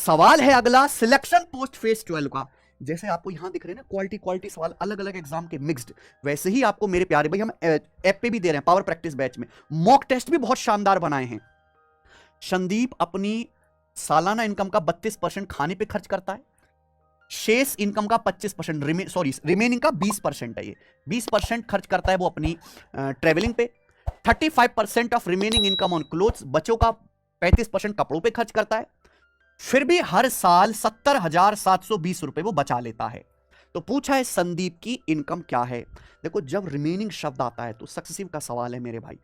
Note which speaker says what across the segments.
Speaker 1: सवाल है अगला सिलेक्शन पोस्ट फेज 12 का। जैसे आपको यहां दिख रहे हैं ना क्वालिटी क्वालिटी सवाल अलग अलग एग्जाम के मिक्स्ड, वैसे ही आपको मेरे प्यारे भाई हम ऐप पे भी दे रहे हैं, पावर प्रैक्टिस बैच में मॉक टेस्ट भी बहुत शानदार बनाए हैं। संदीप अपनी सालाना इनकम का 32% खाने पे खर्च करता है, शेष इनकम का 25% रिमेनिंग का 20% है, ये 20% खर्च करता है वो अपनी ट्रेवलिंग पे, 35% of remaining income on clothes, बच्चों का 35% कपड़ों पे खर्च करता है, फिर भी हर साल 70,720 रुपए वो बचा लेता है। तो पूछा है संदीप की इनकम क्या है। देखो जब रिमेनिंग शब्द आता है तो सक्सेसिव का सवाल है मेरे भाई,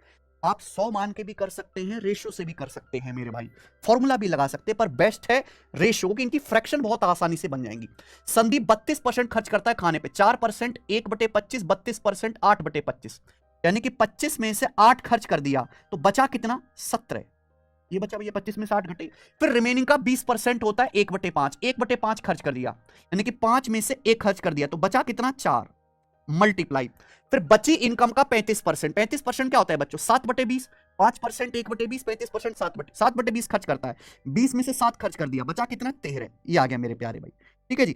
Speaker 1: आप 100 मान के भी कर सकते हैं, रेशियो से भी कर सकते हैं मेरे भाई, फॉर्मूला भी लगा सकते हैं, पर बेस्ट है रेशियो क्योंकि इनकी फ्रैक्शन बहुत आसानी से बन जाएंगी। संदीप 32% खर्च करता है खाने पे, 4% 1/25, 32% 8/25, यानी कि 25 में से 8 खर्च कर दिया तो बचा कितना 17, ये बचा भैया 25 में से 8 घटे। फिर रिमेनिंग का 20% होता है 1/5, 1/5 खर्च कर दिया, यानी कि 5 में से 1 खर्च कर दिया तो बचा कितना 4, मल्टीप्लाई। फिर बची इनकम का 35%, 35% क्या होता है बच्चों 7/20, 5% 1/20, 35% 7/20 खर्च करता है, 20 में से 7 खर्च कर दिया, बचा कितना 13, ये आ गया मेरे प्यारे भाई। ठीक है जी,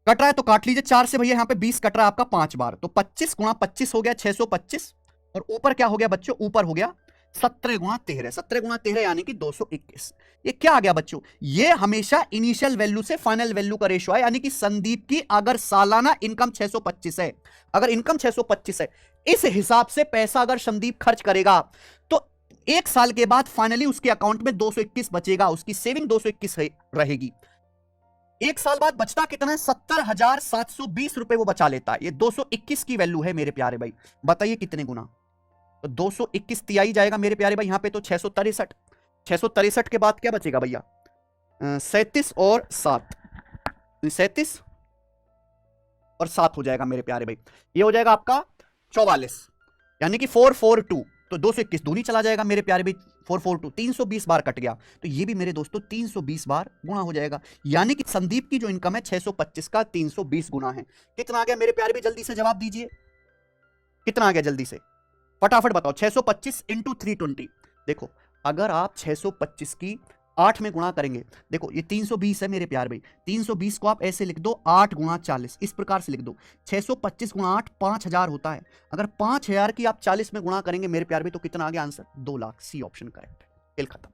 Speaker 1: कट रहा है तो काट लीजिए 4 से भैया, यहां पे 20 कट रहा है आपका 5 बार, तो 25 गुणा 25 हो गया 625, और ऊपर क्या हो गया बच्चों, ऊपर हो गया 17 गुणा 13, 17 गुणा 13 यानी कि 221। ये क्या आ गया बच्चों, ये हमेशा इनिशियल वैल्यू से फाइनल वैल्यू का रेशियो है, यानी कि संदीप की अगर सालाना इनकम 625 है, अगर इनकम 625 है, इस हिसाब से पैसा अगर संदीप खर्च करेगा तो एक साल के बाद फाइनली उसके अकाउंट में 221 बचेगा, उसकी सेविंग 221 रहेगी। एक साल बाद बचता कितना है 70,720 रुपए वो बचा लेता है, ये 221 की वैल्यू है मेरे प्यारे भाई। बताइए कितने गुना, तो 221 तिहाई जाएगा मेरे प्यारे भाई, यहां पे तो 663, 663 के बाद क्या बचेगा भैया 37 और 7, 37 और 7 हो जाएगा मेरे प्यारे भाई, ये हो जाएगा आपका 44, यानी कि 442, तो 221 दूनी चला जाएगा मेरे प्यारे भाई, 442 320 बार कट गया, तो ये भी मेरे दोस्तों 320 बार गुणा हो जाएगा, यानी कि संदीप की जो इनकम है 625 का 320 गुना है। कितना आ गया मेरे प्यारे भाई, जल्दी से जवाब दीजिए, कितना आ गया जल्दी से फटाफट बताओ। 625 इंटू 320, देखो अगर आप 625 की 8 में गुणा करेंगे, देखो ये 320 है मेरे प्यार भाई, 320 को आप ऐसे लिख दो 8 गुणा 40, इस प्रकार से लिख दो, 625 गुणा 8 5000 होता है, अगर 5000 की आप 40 में गुणा करेंगे मेरे प्यार भाई तो कितना आ गया answer 2 lakh, C option correct, खेल खत्म।